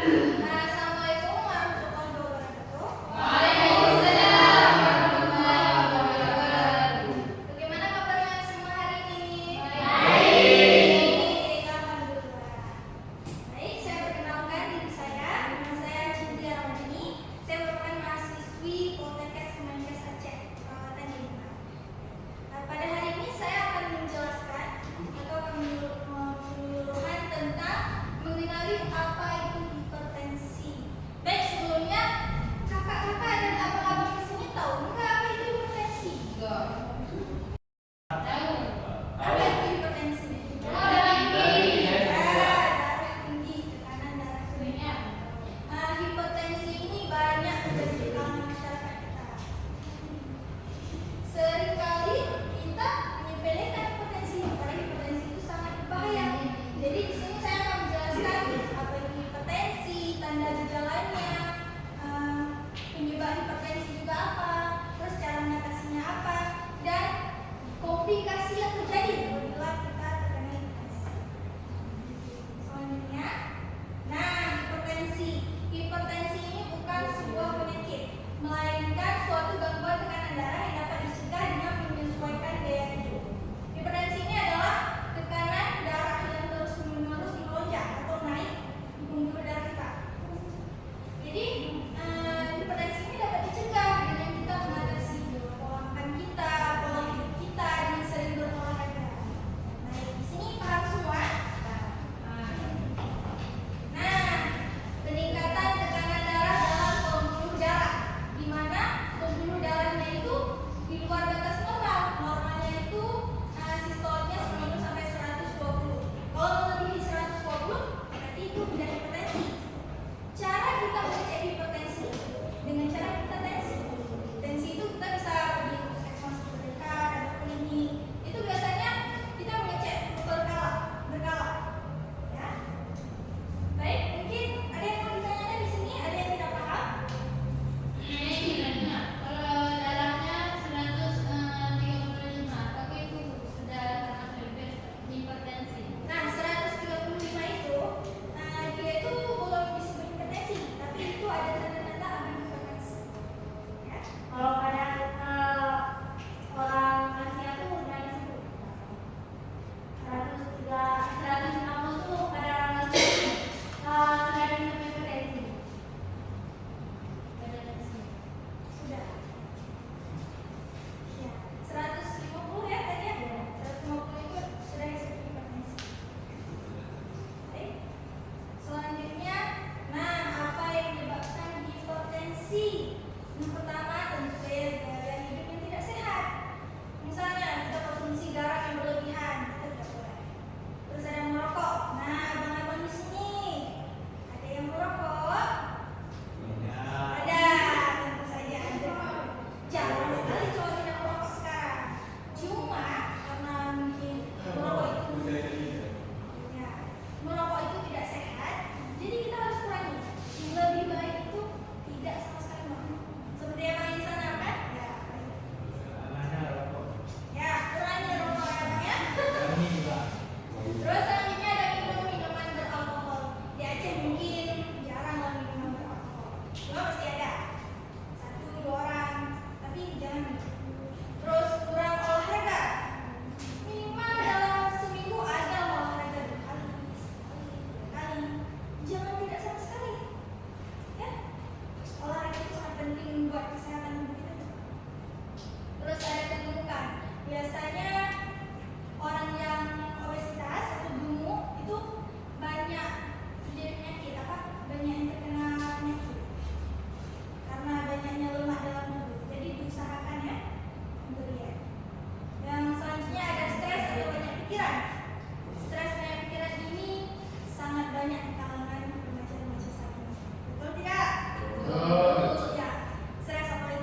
Assalamualaikum warahmatullahi wabarakatuh. Waalaikumsalam warahmatullahi wabarakatuh. Bagaimana kabarnya semua hari ini? Baik. Alhamdulillah. Baik, saya perkenalkan diri saya. Nama saya Cynthia Ramani. Saya merupakan mahasiswi Poltekkes Kemenkes Aceh, Tanjung Pinang. Pada hari ini saya akan menjelaskan atau penyuluhan tentang mengenali apa itu hipertensi. Baik, sebelumnya kakak-kakak dan abang-abang di sini tahu nggak apa itu hipertensi? Apa itu hipertensi? Darah tinggi, tekanan darah tinggi. Hipertensi ini banyak terjadi di kalangan masyarakat kita. Seringkali kita menyepelekan hipertensi, padahal hipertensi itu sangat berbahaya. Jadi di sini saya akan menjelaskan apa itu hipertensi, tanda gejalanya, penyebab hipertensi juga apa, terus cara mengatasinya apa, dan komplikasi yang terjadi apabila kita terkena hipertensi. Selanjutnya, hipertensi. Hipertensi ini bukan sebuah penyakit, melainkan suatu gangguan tekanan darah yang dapat dicegah dengan menyesuaikan gaya hidup. Hipertensi ini adalah tekanan darah yang terus-menerus melonjak atau naik di pembuluh darah kita. Jadi, hipertensi ini dapat dicegah dengan kita mengatasi pola makan kita, pola hidup kita, dengan sering berolahraga. Nah, di sini paham semua? Peningkatan tekanan darah dalam pembuluh darah, di mana pembuluh darahnya itu di luar batas normal. Normalnya itu sistolnya 90 sampai 120. Kalau melebihi 120, berarti itu sudah hipertensi. Cara kita mengecek hipertensi dengan cara kita tensi. Tensi itu kita bisa pergi ke puskesmas terdekat atau klinik. Itu biasanya kita mengecek berkala. Ya. Baik, mungkin ada yang mau ditanyakan di sini, ada yang tidak paham? Kalau darahnya 135, tapi itu sudah termasuk hipertensi. 135 itu dia itu belum disebut hipertensi, tapi itu ada tanda-tanda akan hipertensi. Ya. Kalau pada orang lansia itu udah disebut 150 tuh pada orang lansia sudah disebut hipertensi. Sudah. Ya, 150 ya tadi ya. 150 itu sudah disebut hipertensi. Baik. Selanjutnya, apa yang menyebabkan hipertensi? Yang pertama tentu saja gaya hidup yang tidak sehat. Misalnya kita konsumsi garam yang berlebihan, itu tidak boleh. Terus ada merokok. Abang-abang di sini ada yang merokok? Ada, tentu saja ada. Jangan sekali cowok tidak merokok sekarang. Cuma karena mungkin merokok itu tidak sehat, jadi kita harus kurangi. Lebih baik itu tidak sama sekali merokok. Seperti yang di sana kan? Ya, kurangi rokok ya Bang ya. Terus selanjutnya ada minum minuman beralkohol. Di Aceh mungkin jarang lah minuman beralkohol. Cuma pasti ada 1-2 orang, tapi jangan. Terus kurang olahraga. Minimal dalam seminggu ada olahraga 2 kali, 3 kali. Jangan tidak sama sekali. Ya, olahraga itu sangat penting buat kesehatan tubuh kita. Terus ada kegemukan. Biasanya orang yang obesitas atau gemuk itu banyak terjadi penyakit banyak yang terkena penyakit karena banyaknya lemak dalam tubuh. Jadi diusahakan ya untuk diet. Yang selanjutnya ada stres atau banyak pikiran. Stres banyak pikiran ini sangat banyak di kalangan remaja-remaja saat ini. Betul tidak? Betul. Ya. Stres apalagi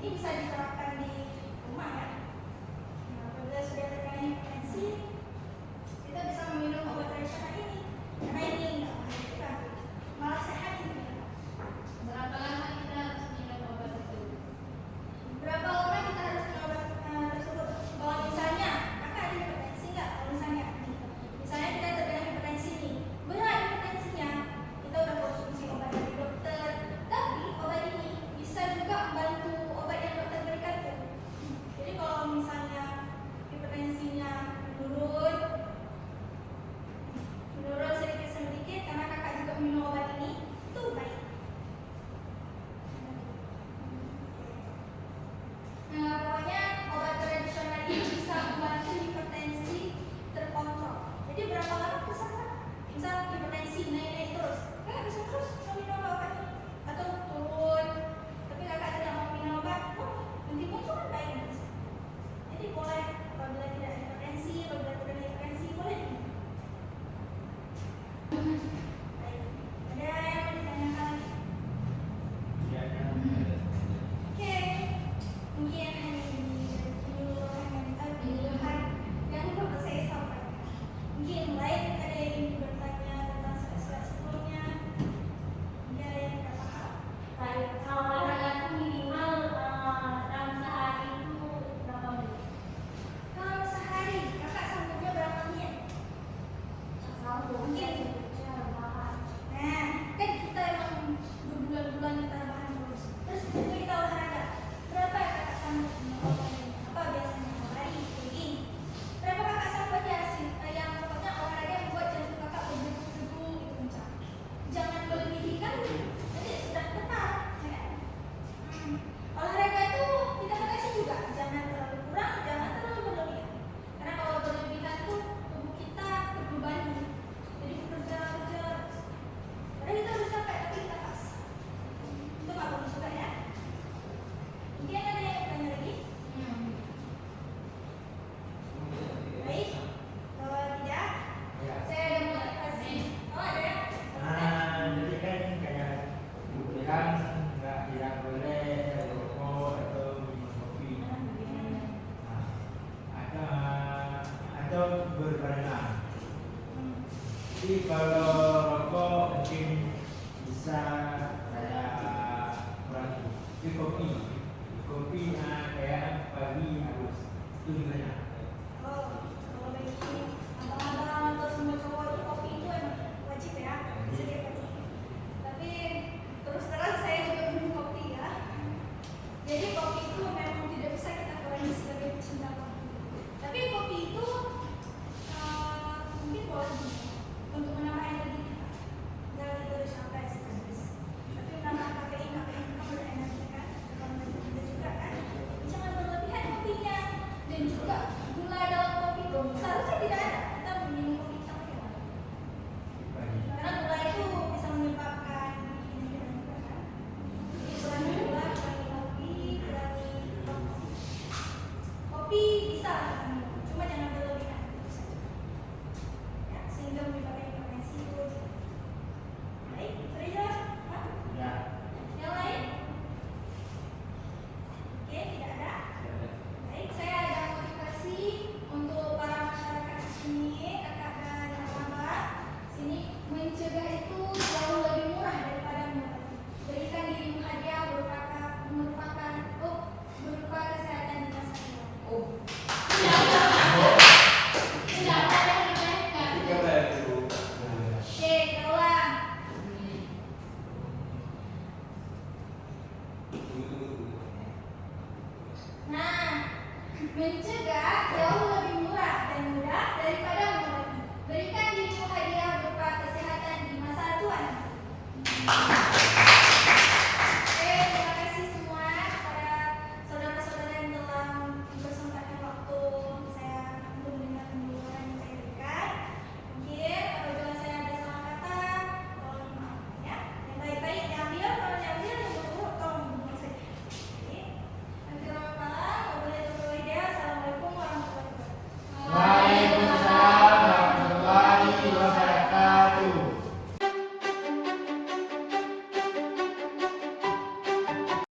ini bisa diterapkan di rumah ya. Nah, apabila sudah terkena hipertensi, kita bisa meminum obat tradisional ini karena ini nggak mematikan, malah sehat ini. Berapa lama kita harus minum obat itu? Berapa lama kita harus minum obat tersebut? Kalau misalnya kakak ada hipertensi nggak? Kalau misalnya kita terkena hipertensi nih, berat hipertensinya, kita udah konsumsi obat dari dokter, tapi obat ini bisa juga membantu obat yang dokter berikan tuh. Jadi kalau misalnya hipertensinya menurun sedikit karena kakak juga minum obat ini, itu baik. Nah, pokoknya obat tradisional ini bisa membantu hipertensi terkontrol. Jadi berapa lama misalkan, hipertensi naik terus, kakak bisa terus minum obat ini atau turun, tapi kakak tidak mau minum obat, nanti muncul kan baik nanti. Jadi boleh apabila tidak ada hipertensi, apabila tidak ada hipertensi boleh minum. Baik, ada yang mau ditanyakan lagi? Oke, mungkin yang dapat saya sampaikan. Mungkin lain ada yang ingin bertanya tentang sela-sela sebelumnya. Mungkin ada yang tidak paham. Baik, kalau olahraga itu minimal dalam sehari itu berapa menit? Kalau sehari kakak sanggupnya berapa menit? Mungkin Nah, kan kita emang berbulan-bulan kita rebahan terus. Terus ketika kita olahraga, berapa ya kakak sanggup melakukannya? Apa biasanya lari, jogging? Berapa kakak sanggup aja sih? Yang pokoknya olahraga yang buat jantung kakak berdegup-degup gitu kencang. Jangan melebihi kan, nanti sudah tepat. Ya. Olahraga itu kita batasi juga, jangan terlalu kurang, jangan terlalu berlebihan. Karena kalau berlebihan tuh tubuh kita terbebani. Jadi kerja. Padahal kita udah capek tapi kita pas. Itu nggak bagus juga ya. Mungkin ada yang tanya lagi? Baik. Kalau tidak, saya ada motivasi. Oh ada ya? Jadi kan kayak bilang tidak boleh rokok atau minum kopi. Atau berbarengan. Jadi kalau rokok mungkin bisa saya kurangi. Tapi kopi kayak pagi harus itu gimana? Oh, kalau bagi abang-abang atau semua cowok itu kopi itu emang wajib ya, sedia pagi. Tapi terus terang saya juga minum kopi ya. Jadi kopi itu memang tidak bisa kita kurangi sebagai pecinta kopi. Tapi kopi itu mungkin boleh untuk menambah energi kita. Jangan kita udah sampai stres. Tapi menambah kafein kan berenergi kan. Kalau kita juga kan, jangan berlebihan kopinya. Dan juga gula dalam kopi itu seharusnya tidak ada. Kita minum kopi hitam ya. Karena gula itu bisa menyebabkan penyakit juga kan. Jadi kurangi gula, kurangi kopi, kurangi rokok. Kopi bisa kita minum, cuma jangan berlebihan. Itu saja. Ya, sehingga menyebabkan hipertensi itu. Baik, sudah jelas? Hah? Ya. Yang lain? Oke, tidak ada. Baik, saya ada motivasi untuk para masyarakat di sini, kakak dan abang-abang. Sini mencegah itu jauh lebih murah daripada mengobati. Berikan dirimu hadiah berupa kesehatan di masa tua. Tidak ada yang diberikan. Oke, kaulah. Nah, mencegah jauh lebih murah dan mudah daripada mengobati. Berikan dirimu hadiah berupa kesehatan di masa tua nanti.